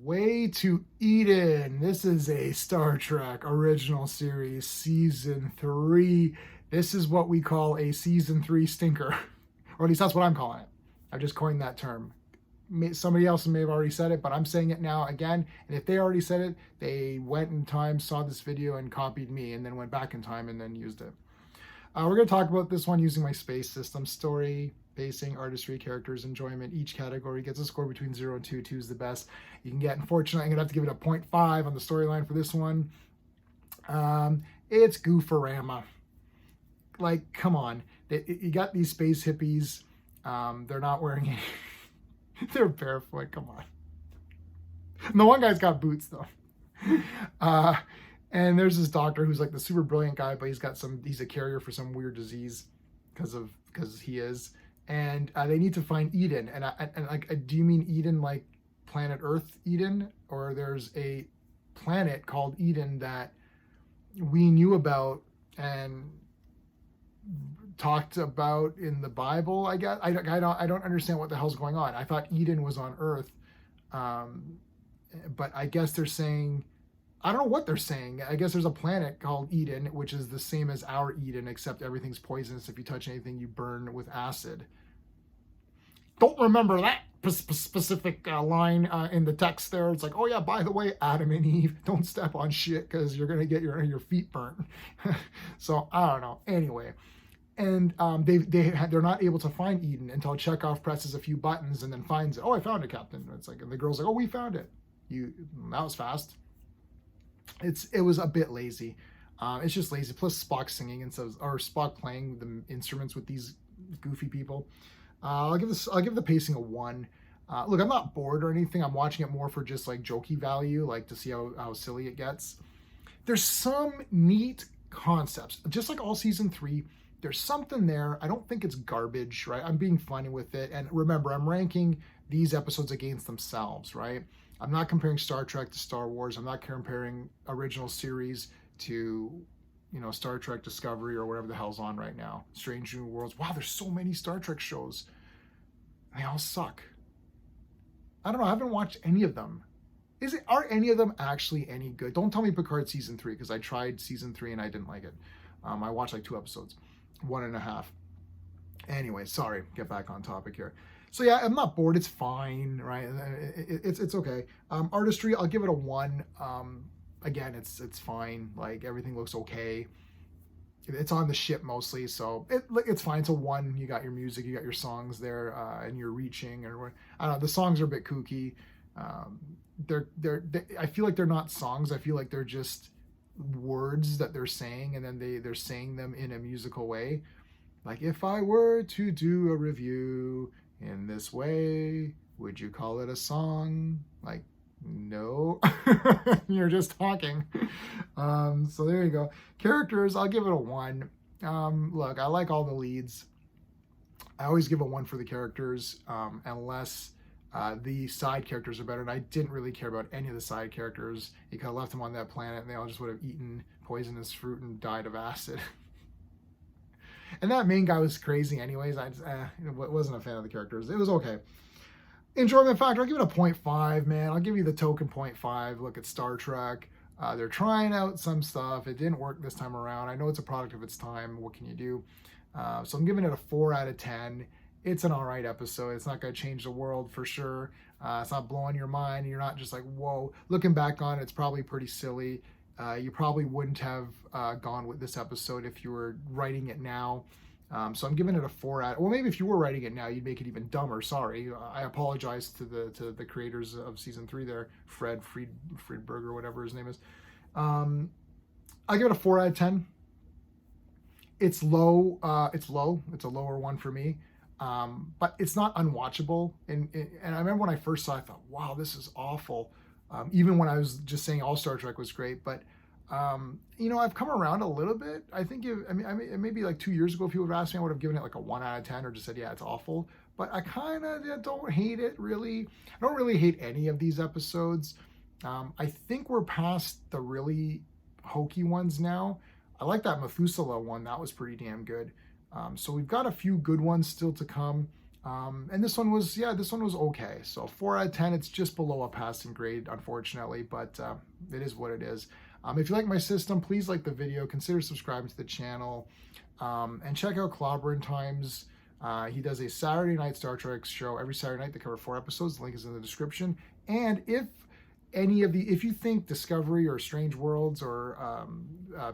Way to Eden. This is a Star Trek original series, season 3. This is what we call a season 3 stinker, or at least that's what I'm calling it. I just coined that term. Somebody else may have already said it, but I'm saying it now again. And if they already said it, they went in time, saw this video, and copied me, and then went back in time and then used it. We're going to talk about this one using my space system: story, pacing, artistry, characters, enjoyment. Each category gets a score between 0 and 2. 2 is the best you can get. Unfortunately, I'm going to have to give it a 0.5 on the storyline for this one. It's Goofarama. Like, come on. You got these space hippies. They're not wearing any... They're barefoot. Come on. And the one guy's got boots, though. And there's this doctor who's like the super brilliant guy, but he's a carrier for some weird disease because he is. And they need to find Eden. And do you mean Eden like planet Earth Eden? Or there's a planet called Eden that we knew about and talked about in the Bible, I guess. I don't understand what the hell's going on. I thought Eden was on Earth. But I guess they're saying, I don't know what they're saying. I guess there's a planet called Eden, which is the same as our Eden, except everything's poisonous. If you touch anything, you burn with acid. Don't remember that specific line in the text there. It's like, oh yeah, by the way, Adam and Eve, don't step on shit because you're gonna get your feet burnt. So I don't know. Anyway, and they're not able to find Eden until Chekhov presses a few buttons and then finds it. Oh, I found it, Captain. It's like, and the girl's like, oh, we found it. That was fast. It was a bit lazy. It's just lazy. Plus Spock singing or Spock playing the instruments with these goofy people. I'll give the pacing a 1. Look, I'm not bored or anything. I'm watching it more for just like jokey value, like to see how silly it gets. There's some neat concepts, just like all season 3. There's something there. I don't think it's garbage, right? I'm being funny with it. And remember, I'm ranking these episodes against themselves, right? I'm not comparing Star Trek to Star Wars. I'm not comparing original series to, Star Trek Discovery or whatever the hell's on right now. Strange New Worlds. Wow, there's so many Star Trek shows. They all suck. I don't know. I haven't watched any of them. Are any of them actually any good? Don't tell me Picard season 3, because I tried season 3 and I didn't like it. I watched like 2 episodes, 1.5. Anyway, sorry. Get back on topic here. So yeah, I'm not bored. It's fine, right? It's okay. Artistry, I'll give it a 1. Again, it's fine. Like, everything looks okay. It's on the ship mostly, so it's fine. It's a 1. You got your music, you got your songs there, and you're reaching. Or I don't know. The songs are a bit kooky. I feel like they're not songs. I feel like they're just words that they're saying, and then they're saying them in a musical way. Like, if I were to do a review in this way, would you call it a song? Like, no. You're just talking. So there you go. Characters, I'll give it a 1. Look, I like all the leads. I always give a 1 for the characters, unless the side characters are better. And I didn't really care about any of the side characters. You could have left them on that planet and they all just would have eaten poisonous fruit and died of acid. And that main guy was crazy anyways. I wasn't a fan of the characters. It was okay. Enjoyment factor, I'll give it a 0.5, man. I'll give you the token 0.5. Look at Star Trek. They're trying out some stuff. It didn't work this time around. I know it's a product of its time. What can you do? So I'm giving it a 4 out of 10. It's an all right episode. It's not going to change the world for sure. It's not blowing your mind. You're not just like, whoa. Looking back on it, it's probably pretty silly. You probably wouldn't have gone with this episode if you were writing it now. So I'm giving it a 4 out. Well, maybe if you were writing it now, you'd make it even dumber. Sorry. I apologize to the creators of season 3 there, Fred Friedberger, whatever his name is. I'll give it a 4 out of 10. It's low. It's low. It's a lower 1 for me. But it's not unwatchable. And I remember when I first saw it, I thought, wow, this is awful. Even when I was just saying all Star Trek was great, but I've come around a little bit. I think maybe like 2 years ago, if you would have asked me, I would have given it like a 1 out of 10 or just said, yeah, it's awful. But I kind of don't hate it, really. I don't really hate any of these episodes. I think we're past the really hokey ones now. I like that Methuselah one. That was pretty damn good. So we've got a few good ones still to come. And this one was okay. So 4 out of 10. It's just below a passing grade, unfortunately, but it is what it is. If you like my system, please like the video, consider subscribing to the channel, and check out Clobberin Times. He does a Saturday night Star Trek show every Saturday night. They cover 4 episodes. The link is in the description. And if you think Discovery or Strange Worlds or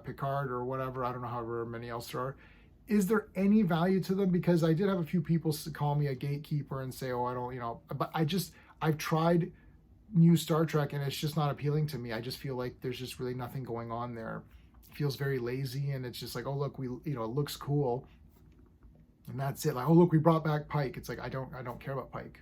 Picard or whatever, I don't know however many else there are, is there any value to them? Because I did have a few people call me a gatekeeper and say, oh, I don't, but I've tried new Star Trek and it's just not appealing to me. I just feel like there's just really nothing going on there. It feels very lazy, and it's just like, oh, look, it looks cool. And that's it. Like, oh, look, we brought back Pike. It's like, I don't care about Pike.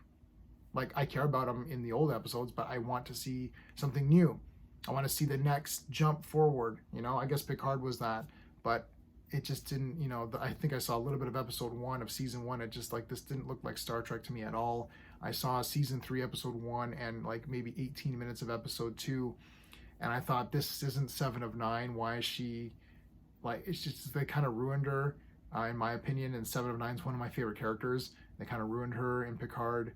Like, I care about him in the old episodes, but I want to see something new. I want to see the next jump forward. I guess Picard was that, but it just didn't, I think I saw a little bit of episode 1 of season 1. It just like, this didn't look like Star Trek to me at all. I saw season 3, episode 1, and like maybe 18 minutes of episode 2. And I thought, this isn't 7 of 9. Why is she, like, it's just, they kind of ruined her, in my opinion. And 7 of 9 is one of my favorite characters. They kind of ruined her in Picard.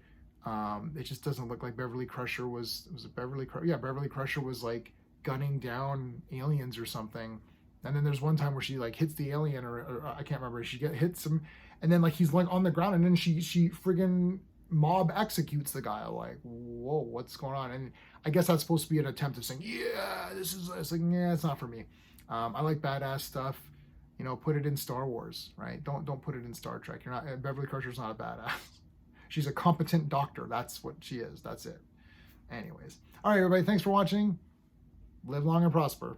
It just doesn't look like Beverly Crusher was it Beverly Crusher? Yeah, Beverly Crusher was like gunning down aliens or something. And then there's one time where she like hits the alien, or I can't remember. She hits him, and then like he's like on the ground, and then she friggin' mob executes the guy. Like, whoa, what's going on? And I guess that's supposed to be an attempt of saying, yeah, this is. It's like, yeah, it's not for me. I like badass stuff. Put it in Star Wars, right? Don't put it in Star Trek. You're not. Beverly Crusher's not a badass. She's a competent doctor. That's what she is. That's it. Anyways, all right, everybody. Thanks for watching. Live long and prosper.